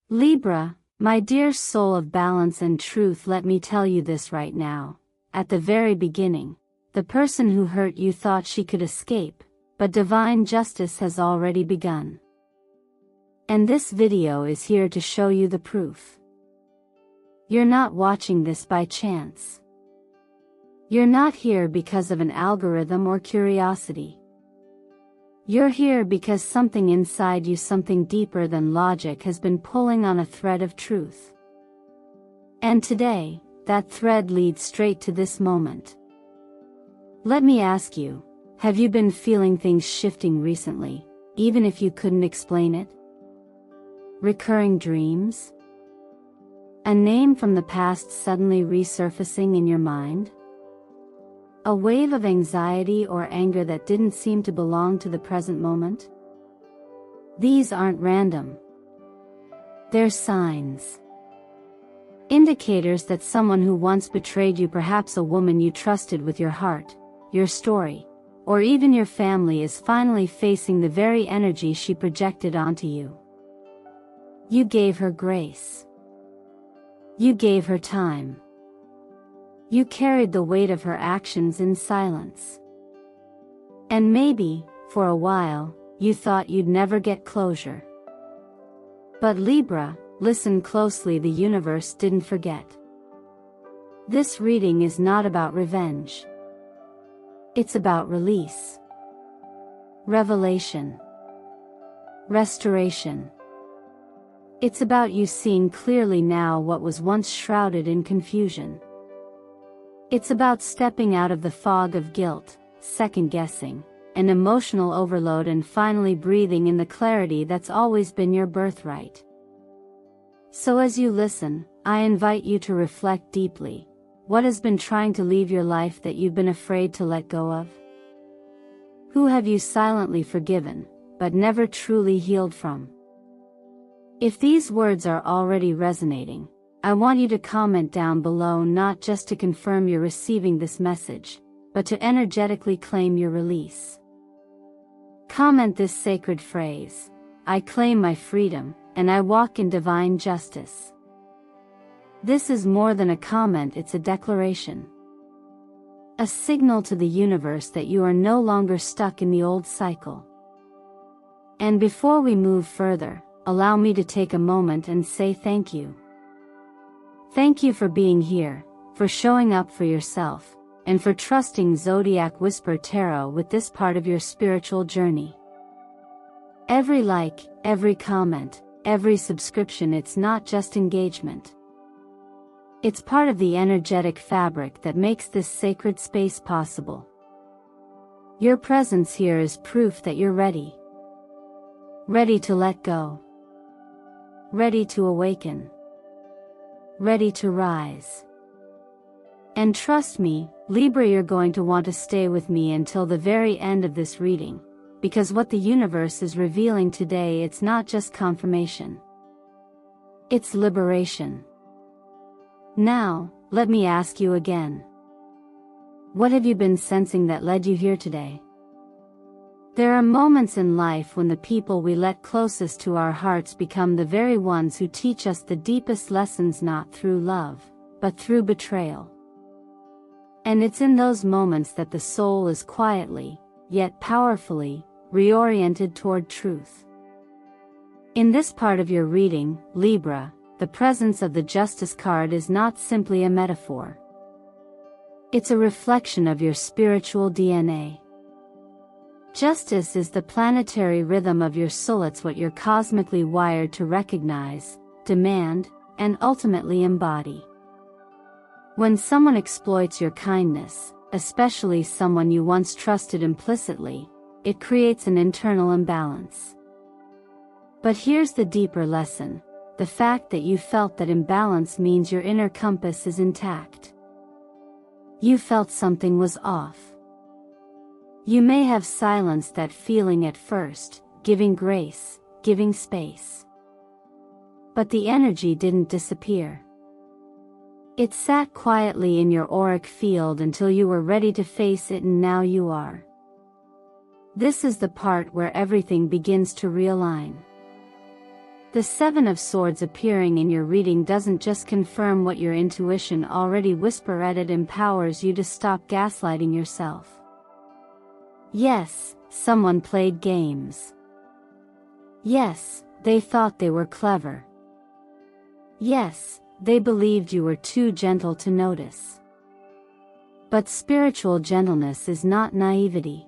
Libra, my dear soul of balance and truth, let me tell you this right now. At the very beginning, the person who hurt you thought she could escape, but divine justice has already begun. And this video is here to show you the proof. You're not watching this by chance. You're not here because of an algorithm or curiosity. You're here because something inside you, something deeper than logic, has been pulling on a thread of truth. And today, that thread leads straight to this moment. Let me ask you, have you been feeling things shifting recently, even if you couldn't explain it? Recurring dreams? A name from the past suddenly resurfacing in your mind? A wave of anxiety or anger that didn't seem to belong to the present moment? These aren't random. They're signs. Indicators that someone who once betrayed you, perhaps a woman you trusted with your heart, your story, or even your family, is finally facing the very energy she projected onto you. You gave her grace. You gave her time. You carried the weight of her actions in silence. And maybe, for a while, you thought you'd never get closure. But Libra, listen closely, the universe didn't forget. This reading is not about revenge. It's about release, revelation, restoration. It's about you seeing clearly now what was once shrouded in confusion. It's about stepping out of the fog of guilt, second-guessing, and emotional overload, and finally breathing in the clarity that's always been your birthright. So as you listen, I invite you to reflect deeply. What has been trying to leave your life that you've been afraid to let go of? Who have you silently forgiven, but never truly healed from? If these words are already resonating, I want you to comment down below, not just to confirm you're receiving this message, but to energetically claim your release. Comment this sacred phrase: I claim my freedom, and I walk in divine justice. This is more than a comment, it's a declaration. A signal to the universe that you are no longer stuck in the old cycle. And before we move further, allow me to take a moment and say thank you. Thank you for being here, for showing up for yourself, and for trusting Zodiac Whisper Tarot with this part of your spiritual journey. Every like, every comment, every subscription, it's not just engagement. It's part of the energetic fabric that makes this sacred space possible. Your presence here is proof that you're ready. Ready to let go. Ready to awaken. Ready to rise. And trust me, Libra, you're going to want to stay with me until the very end of this reading, because what the universe is revealing today, it's not just confirmation. It's liberation. Now, let me ask you again. What have you been sensing that led you here today? There are moments in life when the people we let closest to our hearts become the very ones who teach us the deepest lessons, not through love, but through betrayal. And it's in those moments that the soul is quietly, yet powerfully, reoriented toward truth. In this part of your reading, Libra, the presence of the Justice card is not simply a metaphor. It's a reflection of your spiritual DNA. Justice is the planetary rhythm of your soul. It's what you're cosmically wired to recognize, demand, and ultimately embody. When someone exploits your kindness, especially someone you once trusted implicitly, it creates an internal imbalance. But here's the deeper lesson: the fact that you felt that imbalance means your inner compass is intact. You felt something was off. You may have silenced that feeling at first, giving grace, giving space. But the energy didn't disappear. It sat quietly in your auric field until you were ready to face it, and now you are. This is the part where everything begins to realign. The Seven of Swords appearing in your reading doesn't just confirm what your intuition already whispered, it empowers you to stop gaslighting yourself. Yes, someone played games. Yes, they thought they were clever. Yes, they believed you were too gentle to notice. But spiritual gentleness is not naivety.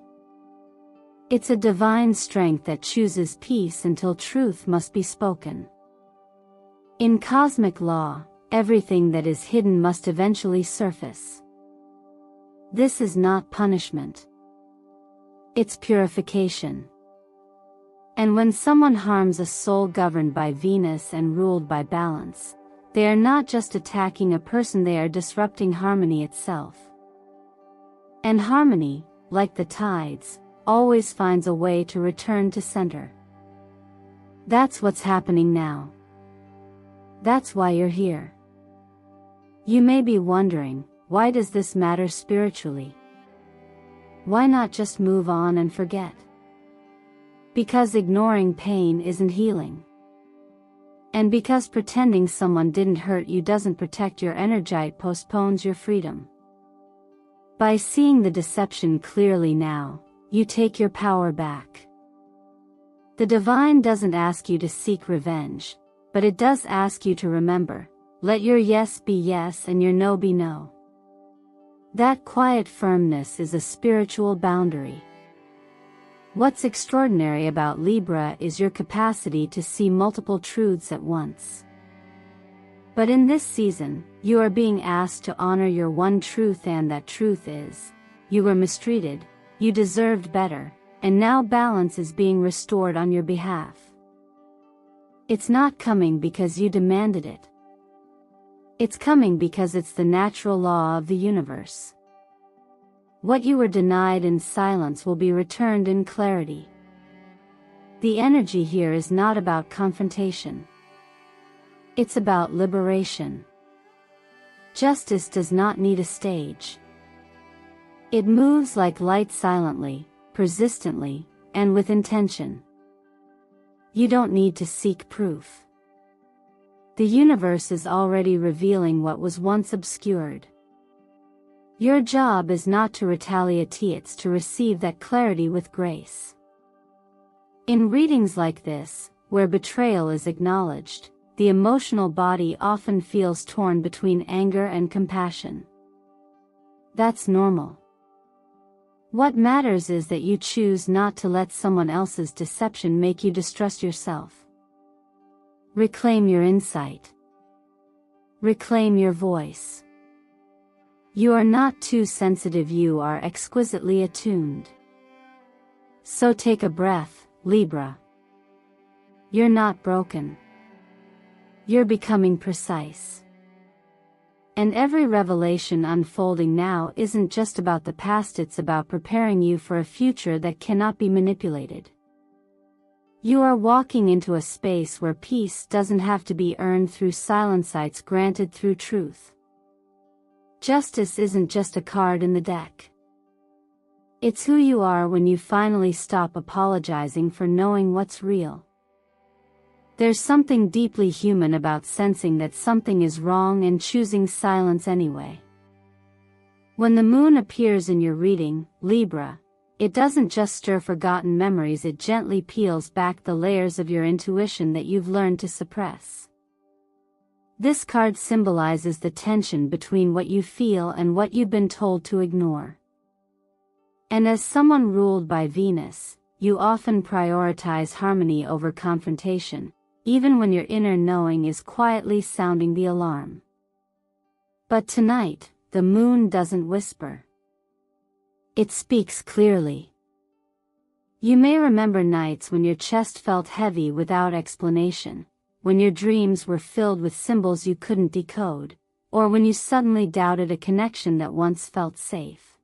It's a divine strength that chooses peace until truth must be spoken. In cosmic law, everything that is hidden must eventually surface. This is not punishment. It's purification. And when someone harms a soul governed by Venus and ruled by balance, they are not just attacking a person, they are disrupting harmony itself. And harmony, like the tides, always finds a way to return to center. That's what's happening now. That's why you're here. You may be wondering, why does this matter spiritually? Why not just move on and forget? Because ignoring pain isn't healing. And because pretending someone didn't hurt you doesn't protect your energy, it postpones your freedom. By seeing the deception clearly now, you take your power back. The divine doesn't ask you to seek revenge, but it does ask you to remember, let your yes be yes and your no be no. That quiet firmness is a spiritual boundary. What's extraordinary about Libra is your capacity to see multiple truths at once. But in this season, you are being asked to honor your one truth, and that truth is, you were mistreated, you deserved better, and now balance is being restored on your behalf. It's not coming because you demanded it. It's coming because it's the natural law of the universe. What you were denied in silence will be returned in clarity. The energy here is not about confrontation. It's about liberation. Justice does not need a stage. It moves like light, silently, persistently, and with intention. You don't need to seek proof. The universe is already revealing what was once obscured. Your job is not to retaliate, it's to receive that clarity with grace. In readings like this, where betrayal is acknowledged, the emotional body often feels torn between anger and compassion. That's normal. What matters is that you choose not to let someone else's deception make you distrust yourself. Reclaim your insight. Reclaim your voice. You are not too sensitive, you are exquisitely attuned. So take a breath, Libra. You're not broken. You're becoming precise. And every revelation unfolding now isn't just about the past, it's about preparing you for a future that cannot be manipulated. You are walking into a space where peace doesn't have to be earned through silence, it's granted through truth. Justice isn't just a card in the deck. It's who you are when you finally stop apologizing for knowing what's real. There's something deeply human about sensing that something is wrong and choosing silence anyway. When the moon appears in your reading, Libra, it doesn't just stir forgotten memories, it gently peels back the layers of your intuition that you've learned to suppress. This card symbolizes the tension between what you feel and what you've been told to ignore. And as someone ruled by Venus, you often prioritize harmony over confrontation, even when your inner knowing is quietly sounding the alarm. But tonight, the moon doesn't whisper. It speaks clearly. You may remember nights when your chest felt heavy without explanation, when your dreams were filled with symbols you couldn't decode, or when you suddenly doubted a connection that once felt safe.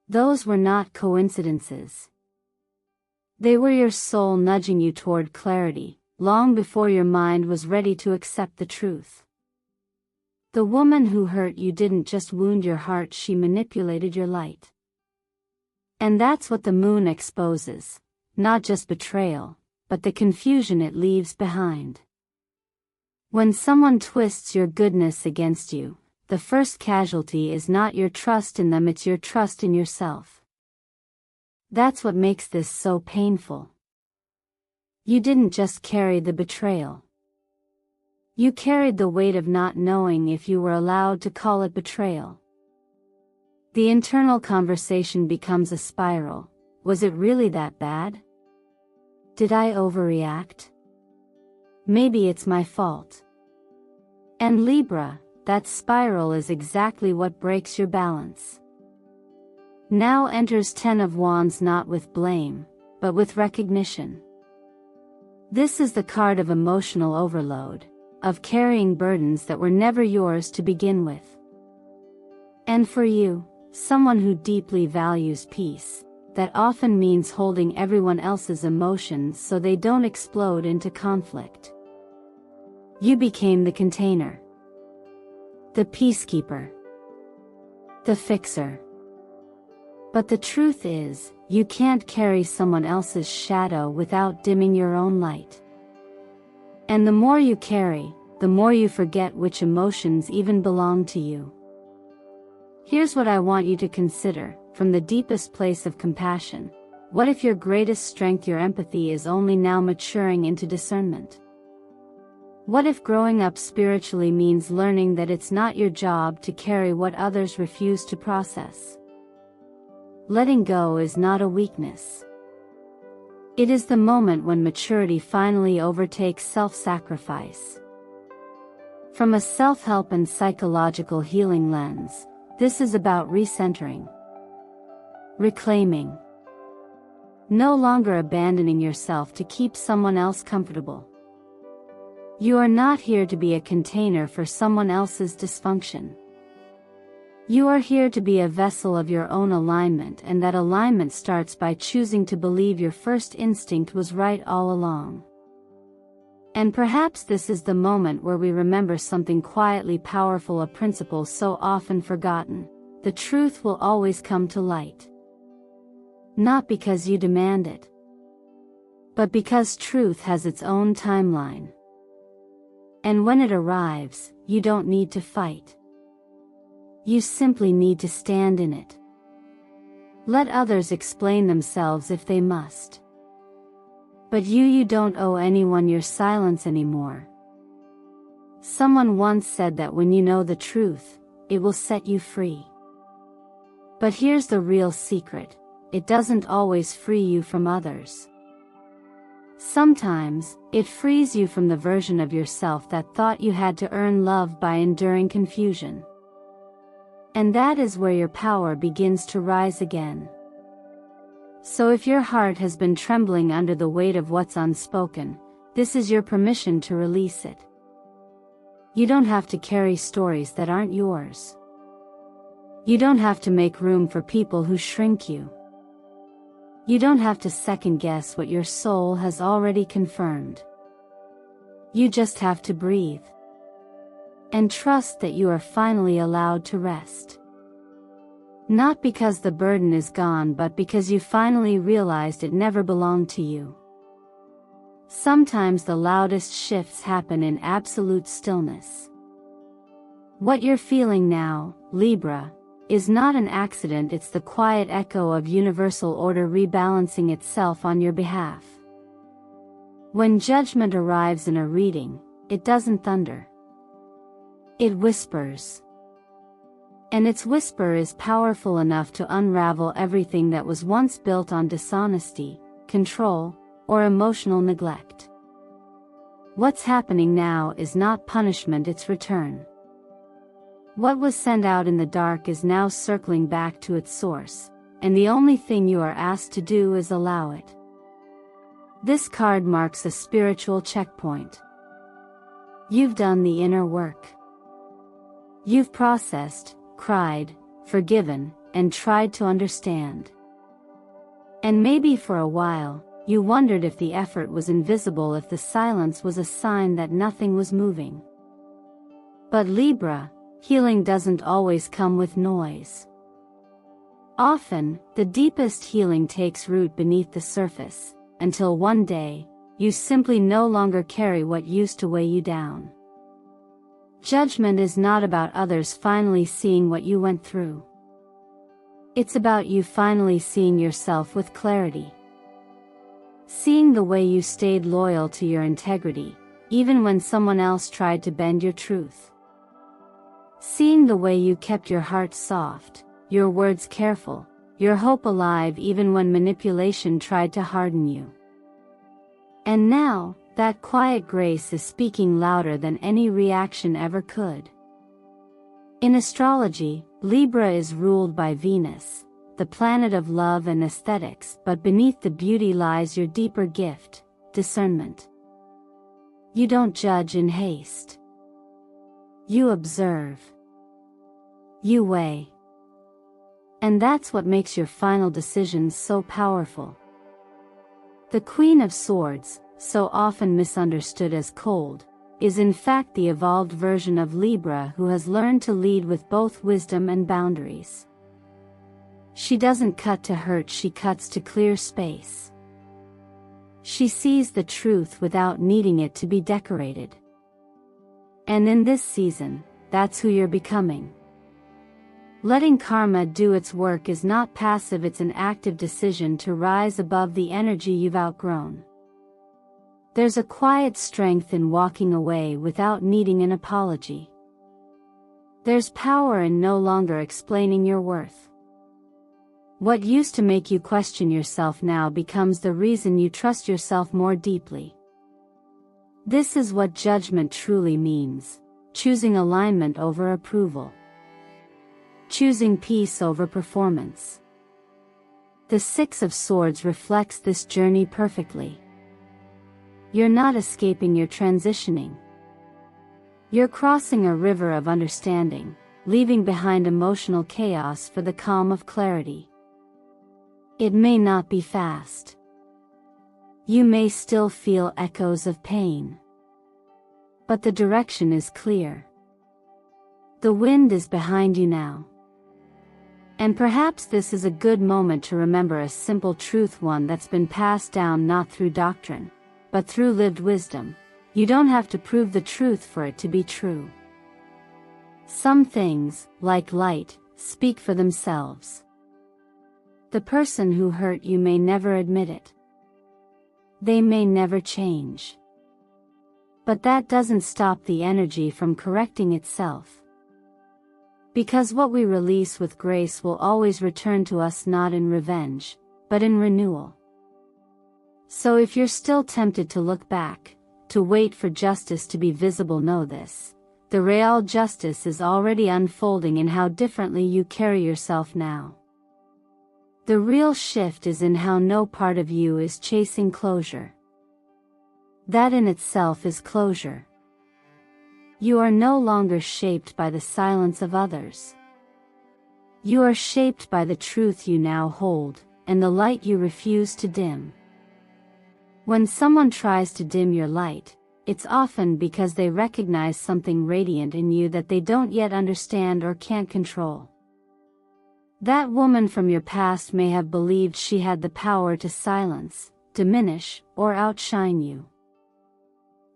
Those were not coincidences. They were your soul nudging you toward clarity, long before your mind was ready to accept the truth. The woman who hurt you didn't just wound your heart, she manipulated your light. And that's what the moon exposes, not just betrayal, but the confusion it leaves behind. When someone twists your goodness against you, the first casualty is not your trust in them, it's your trust in yourself. That's what makes this so painful. You didn't just carry the betrayal. You carried the weight of not knowing if you were allowed to call it betrayal. The internal conversation becomes a spiral. Was it really that bad? Did I overreact? Maybe it's my fault. And Libra, that spiral is exactly what breaks your balance. Now enters 10 of Wands, not with blame, but with recognition. This is the card of emotional overload, of carrying burdens that were never yours to begin with. And for you, someone who deeply values peace, that often means holding everyone else's emotions so they don't explode into conflict. You became the container, the peacekeeper, the fixer. But the truth is, you can't carry someone else's shadow without dimming your own light. And the more you carry, the more you forget which emotions even belong to you. Here's what I want you to consider, from the deepest place of compassion. What if your greatest strength, your empathy, is only now maturing into discernment? What if growing up spiritually means learning that it's not your job to carry what others refuse to process? Letting go is not a weakness. It is the moment when maturity finally overtakes self-sacrifice. From a self-help and psychological healing lens, this is about recentering, reclaiming, no longer abandoning yourself to keep someone else comfortable. You are not here to be a container for someone else's dysfunction. You are here to be a vessel of your own alignment, and that alignment starts by choosing to believe your first instinct was right all along. And perhaps this is the moment where we remember something quietly powerful, a principle so often forgotten: the truth will always come to light. Not because you demand it, but because truth has its own timeline. And when it arrives, you don't need to fight. You simply need to stand in it. Let others explain themselves if they must. But you don't owe anyone your silence anymore. Someone once said that when you know the truth, it will set you free. But here's the real secret: it doesn't always free you from others. Sometimes, it frees you from the version of yourself that thought you had to earn love by enduring confusion. And that is where your power begins to rise again. So if your heart has been trembling under the weight of what's unspoken, this is your permission to release it. You don't have to carry stories that aren't yours. You don't have to make room for people who shrink you. You don't have to second-guess what your soul has already confirmed. You just have to breathe. And trust that you are finally allowed to rest. Not because the burden is gone, but because you finally realized it never belonged to you. Sometimes the loudest shifts happen in absolute stillness. What you're feeling now, Libra, is not an accident. It's the quiet echo of universal order rebalancing itself on your behalf. When judgment arrives in a reading, it doesn't thunder. It whispers. And its whisper is powerful enough to unravel everything that was once built on dishonesty, control, or emotional neglect. What's happening now is not punishment, it's return. What was sent out in the dark is now circling back to its source, and the only thing you are asked to do is allow it. This card marks a spiritual checkpoint. You've done the inner work. You've processed, cried, forgiven, and tried to understand. And maybe for a while, you wondered if the effort was invisible, if the silence was a sign that nothing was moving. But Libra, healing doesn't always come with noise. Often, the deepest healing takes root beneath the surface, until one day, you simply no longer carry what used to weigh you down. Judgment is not about others finally seeing what you went through. It's about you finally seeing yourself with clarity. Seeing the way you stayed loyal to your integrity, even when someone else tried to bend your truth. Seeing the way you kept your heart soft, your words careful, your hope alive even when manipulation tried to harden you. And now, that quiet grace is speaking louder than any reaction ever could. In astrology, Libra is ruled by Venus, the planet of love and aesthetics, but beneath the beauty lies your deeper gift, discernment. You don't judge in haste. You observe. You weigh. And that's what makes your final decisions so powerful. The Queen of Swords, so often misunderstood as cold, is in fact the evolved version of Libra who has learned to lead with both wisdom and boundaries. She doesn't cut to hurt, she cuts to clear space. She sees the truth without needing it to be decorated. And in this season, that's who you're becoming. Letting karma do its work is not passive, it's an active decision to rise above the energy you've outgrown. There's a quiet strength in walking away without needing an apology. There's power in no longer explaining your worth. What used to make you question yourself now becomes the reason you trust yourself more deeply. This is what judgment truly means: choosing alignment over approval. Choosing peace over performance. The Six of Swords reflects this journey perfectly. You're not escaping, you're transitioning. You're crossing a river of understanding, leaving behind emotional chaos for the calm of clarity. It may not be fast. You may still feel echoes of pain. But the direction is clear. The wind is behind you now. And perhaps this is a good moment to remember a simple truth, one that's been passed down not through doctrine, but through lived wisdom. You don't have to prove the truth for it to be true. Some things, like light, speak for themselves. The person who hurt you may never admit it. They may never change. But that doesn't stop the energy from correcting itself. Because what we release with grace will always return to us, not in revenge, but in renewal. So if you're still tempted to look back, to wait for justice to be visible, know this: the real justice is already unfolding in how differently you carry yourself now. The real shift is in how no part of you is chasing closure. That in itself is closure. You are no longer shaped by the silence of others. You are shaped by the truth you now hold, and the light you refuse to dim. When someone tries to dim your light, it's often because they recognize something radiant in you that they don't yet understand or can't control. That woman from your past may have believed she had the power to silence, diminish, or outshine you.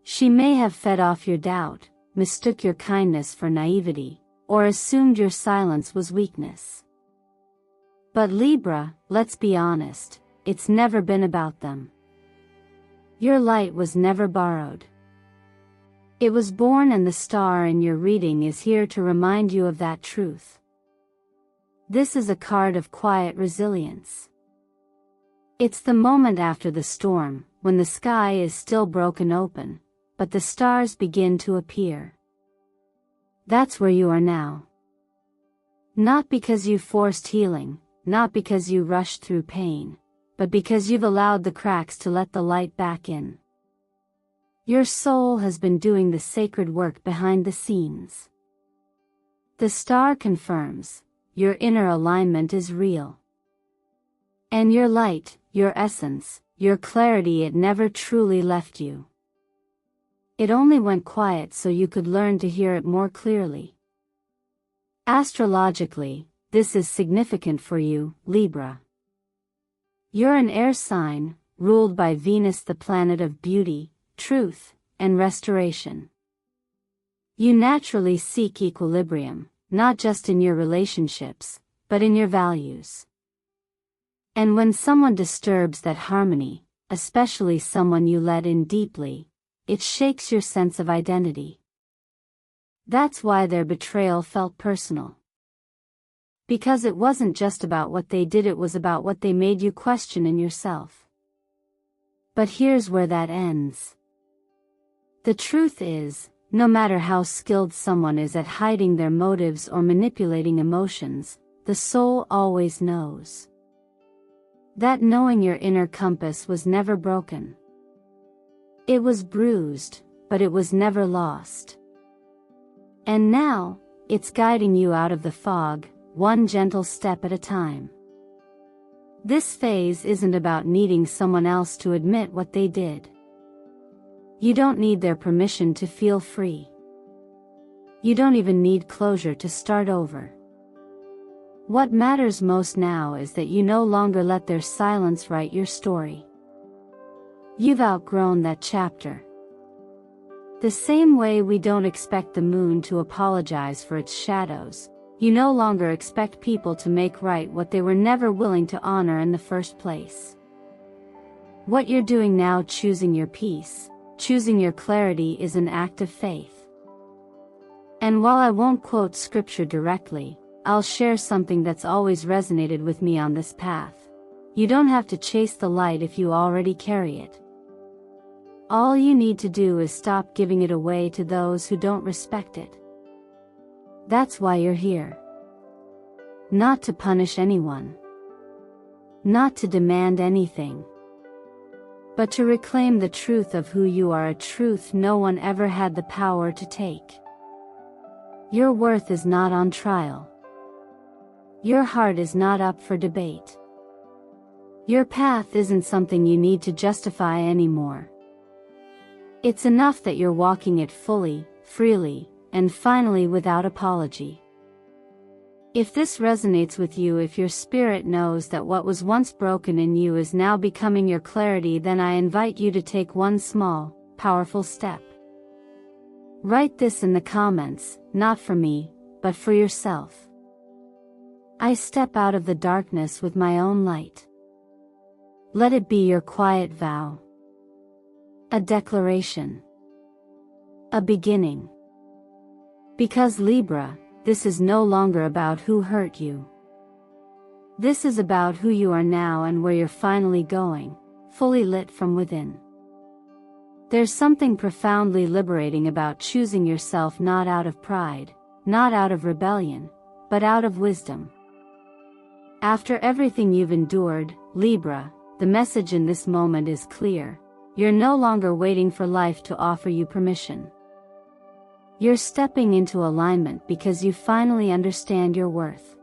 She may have fed off your doubt, mistook your kindness for naivety, or assumed your silence was weakness. But Libra, let's be honest, it's never been about them. Your light was never borrowed. It was born, and the star in your reading is here to remind you of that truth. This is a card of quiet resilience. It's the moment after the storm, when the sky is still broken open, but the stars begin to appear. That's where you are now. Not because you forced healing, not because you rushed through pain, but because you've allowed the cracks to let the light back in. Your soul has been doing the sacred work behind the scenes. The star confirms, your inner alignment is real. And your light, your essence, your clarity, it never truly left you. It only went quiet so you could learn to hear it more clearly. Astrologically, this is significant for you, Libra. You're an air sign, ruled by Venus, the planet of beauty, truth, and restoration. You naturally seek equilibrium, not just in your relationships, but in your values. And when someone disturbs that harmony, especially someone you let in deeply, it shakes your sense of identity. That's why their betrayal felt personal. Because it wasn't just about what they did, it was about what they made you question in yourself. But here's where that ends. The truth is, no matter how skilled someone is at hiding their motives or manipulating emotions, the soul always knows. That knowing, your inner compass, was never broken. It was bruised, but it was never lost. And now, it's guiding you out of the fog, one gentle step at a time. This phase isn't about needing someone else to admit what they did. You don't need their permission to feel free. You don't even need closure to start over. What matters most now is that you no longer let their silence write your story. You've outgrown that chapter. The same way we don't expect the moon to apologize for its shadows, you no longer expect people to make right what they were never willing to honor in the first place. What you're doing now, choosing your peace, choosing your clarity, is an act of faith. And while I won't quote scripture directly, I'll share something that's always resonated with me on this path. You don't have to chase the light if you already carry it. All you need to do is stop giving it away to those who don't respect it. That's why you're here. Not to punish anyone. Not to demand anything. But to reclaim the truth of who you are, a truth no one ever had the power to take. Your worth is not on trial. Your heart is not up for debate. Your path isn't something you need to justify anymore. It's enough that you're walking it fully, freely, and finally without apology. If this resonates with you, if your spirit knows that what was once broken in you is now becoming your clarity, then I invite you to take one small, powerful step. Write this in the comments, not for me, but for yourself. I step out of the darkness with my own light. Let it be your quiet vow. A declaration. A beginning. Because Libra, this is no longer about who hurt you. This is about who you are now and where you're finally going, fully lit from within. There's something profoundly liberating about choosing yourself, not out of pride, not out of rebellion, but out of wisdom. After everything you've endured, Libra, the message in this moment is clear. You're no longer waiting for life to offer you permission. You're stepping into alignment because you finally understand your worth.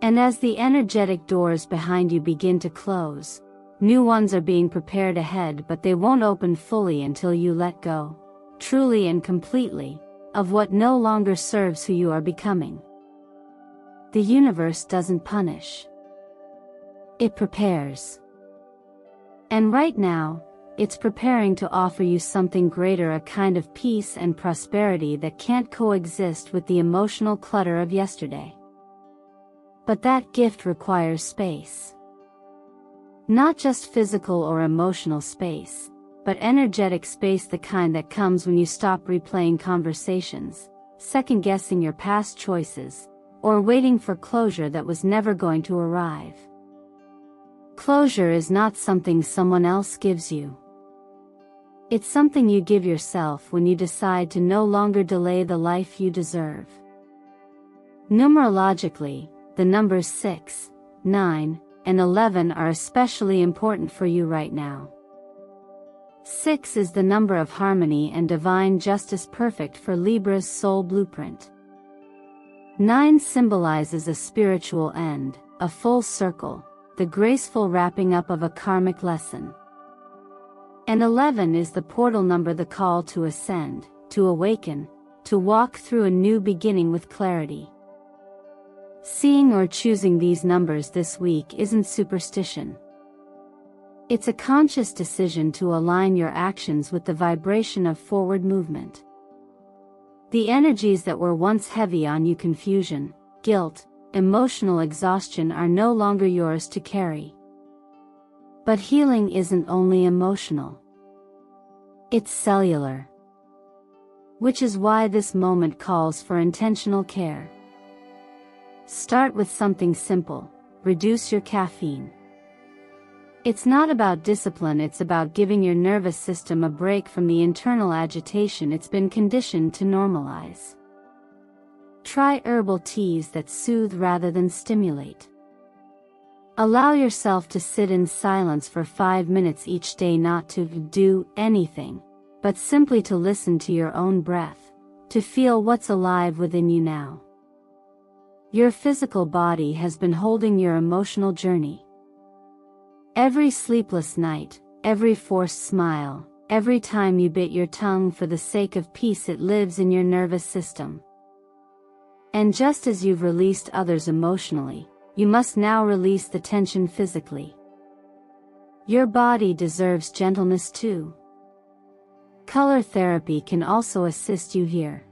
And as the energetic doors behind you begin to close, new ones are being prepared ahead, but they won't open fully until you let go, truly and completely, of what no longer serves who you are becoming. The universe doesn't punish. It prepares. And right now, it's preparing to offer you something greater, a kind of peace and prosperity that can't coexist with the emotional clutter of yesterday. But that gift requires space. Not just physical or emotional space, but energetic space, the kind that comes when you stop replaying conversations, second-guessing your past choices, or waiting for closure that was never going to arrive. Closure is not something someone else gives you. It's something you give yourself when you decide to no longer delay the life you deserve. Numerologically, the numbers 6, 9, and 11 are especially important for you right now. 6 is the number of harmony and divine justice, perfect for Libra's soul blueprint. 9 symbolizes a spiritual end, a full circle, the graceful wrapping up of a karmic lesson. And 11 is the portal number, the call to ascend, to awaken, to walk through a new beginning with clarity. Seeing or choosing these numbers this week isn't superstition. It's a conscious decision to align your actions with the vibration of forward movement. The energies that were once heavy on you, confusion, guilt, emotional exhaustion, are no longer yours to carry. But healing isn't only emotional. It's cellular. Which is why this moment calls for intentional care. Start with something simple: reduce your caffeine. It's not about discipline, it's about giving your nervous system a break from the internal agitation it's been conditioned to normalize. Try herbal teas that soothe rather than stimulate. Allow yourself to sit in silence for 5 minutes each day, not to do anything, but simply to listen to your own breath, to feel what's alive within you now. Your physical body has been holding your emotional journey. Every sleepless night, every forced smile, every time you bit your tongue for the sake of peace, it lives in your nervous system. And just as you've released others emotionally, you must now release the tension physically. Your body deserves gentleness too. Color therapy can also assist you here.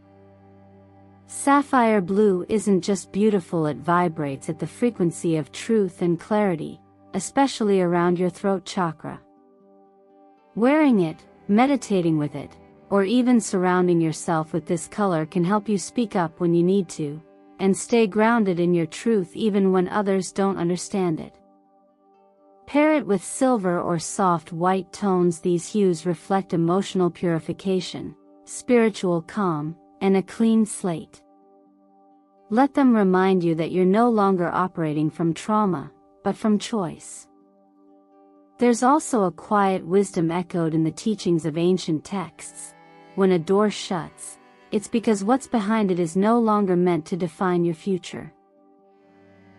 Sapphire blue isn't just beautiful, it vibrates at the frequency of truth and clarity, especially around your throat chakra. Wearing it, meditating with it, or even surrounding yourself with this color can help you speak up when you need to, and stay grounded in your truth even when others don't understand it. Pair it with silver or soft white tones. These hues reflect emotional purification, spiritual calm, and a clean slate. Let them remind you that you're no longer operating from trauma, but from choice. There's also a quiet wisdom echoed in the teachings of ancient texts. When a door shuts, it's because what's behind it is no longer meant to define your future.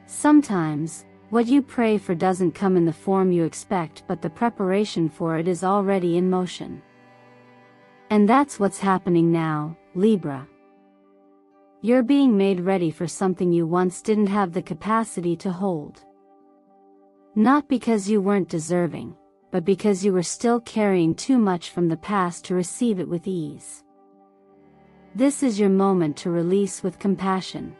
Sometimes, what you pray for doesn't come in the form you expect, but the preparation for it is already in motion. And that's what's happening now, Libra. You're being made ready for something you once didn't have the capacity to hold. Not because you weren't deserving, but because you were still carrying too much from the past to receive it with ease. This is your moment to release with compassion.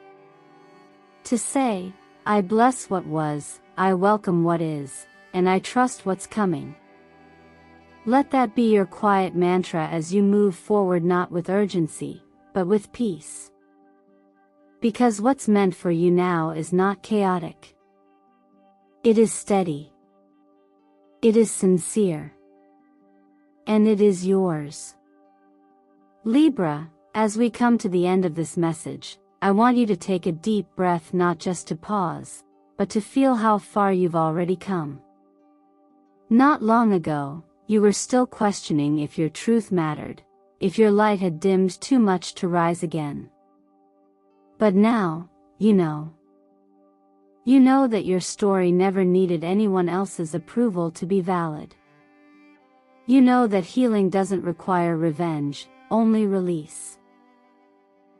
To say, I bless what was, I welcome what is, and I trust what's coming. Let that be your quiet mantra as you move forward, not with urgency, but with peace. Because what's meant for you now is not chaotic. It is steady. It is sincere. And it is yours. Libra, as we come to the end of this message, I want you to take a deep breath, not just to pause, but to feel how far you've already come. Not long ago, you were still questioning if your truth mattered, if your light had dimmed too much to rise again. But now, you know. You know that your story never needed anyone else's approval to be valid. You know that healing doesn't require revenge, only release.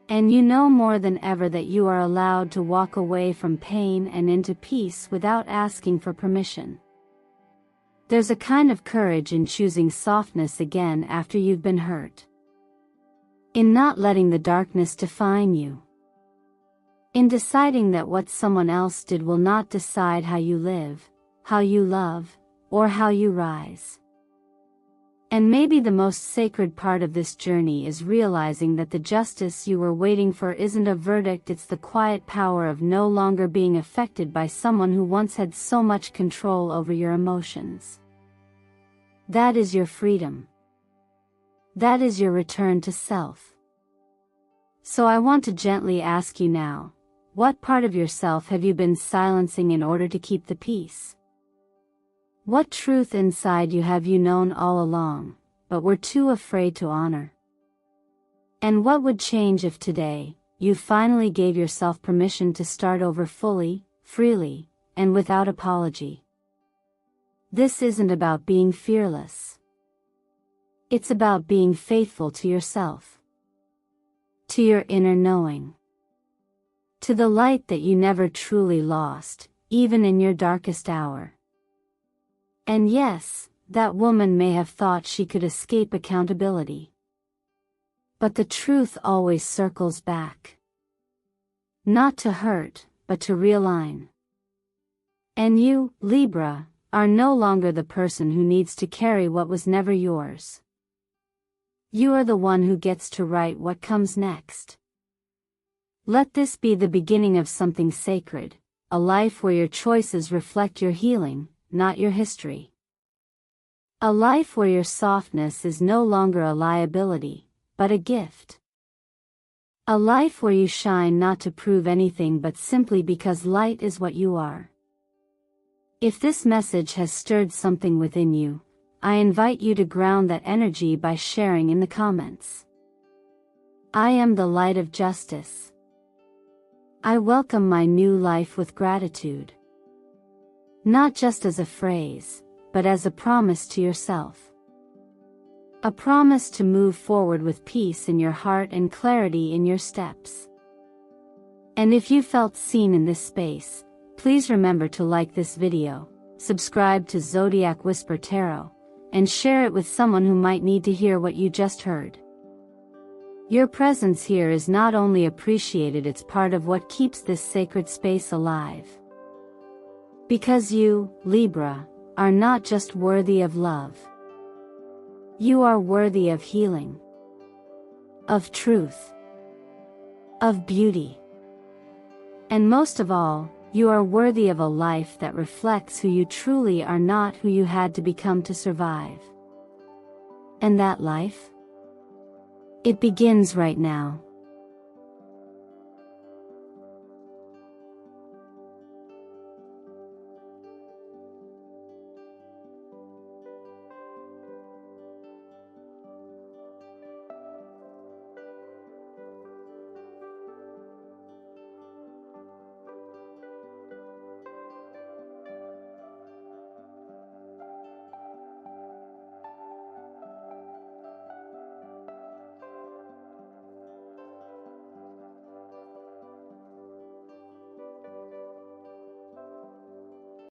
And you know more than ever that you are allowed to walk away from pain and into peace without asking for permission. There's a kind of courage in choosing softness again after you've been hurt. In not letting the darkness define you. In deciding that what someone else did will not decide how you live, how you love, or how you rise. And maybe the most sacred part of this journey is realizing that the justice you were waiting for isn't a verdict, it's the quiet power of no longer being affected by someone who once had so much control over your emotions. That is your freedom. That is your return to self. So I want to gently ask you now, what part of yourself have you been silencing in order to keep the peace? What truth inside you have you known all along, but were too afraid to honor? And what would change if today, you finally gave yourself permission to start over fully, freely, and without apology? This isn't about being fearless. It's about being faithful to yourself. To your inner knowing. To the light that you never truly lost, even in your darkest hour. And yes, that woman may have thought she could escape accountability. But the truth always circles back. Not to hurt, but to realign. And you, Libra, are no longer the person who needs to carry what was never yours. You are the one who gets to write what comes next. Let this be the beginning of something sacred, a life where your choices reflect your healing, not your history. A life where your softness is no longer a liability, but a gift. A life where you shine not to prove anything but simply because light is what you are. If this message has stirred something within you, I invite you to ground that energy by sharing in the comments. I am the light of justice. I welcome my new life with gratitude. Not just as a phrase, but as a promise to yourself. A promise to move forward with peace in your heart and clarity in your steps. And if you felt seen in this space, please remember to like this video, subscribe to Zodiac Whisper Tarot, and share it with someone who might need to hear what you just heard. Your presence here is not only appreciated, it's part of what keeps this sacred space alive. Because you, Libra, are not just worthy of love. You are worthy of healing, of truth, of beauty. And most of all, you are worthy of a life that reflects who you truly are, not who you had to become to survive. And that life? It begins right now.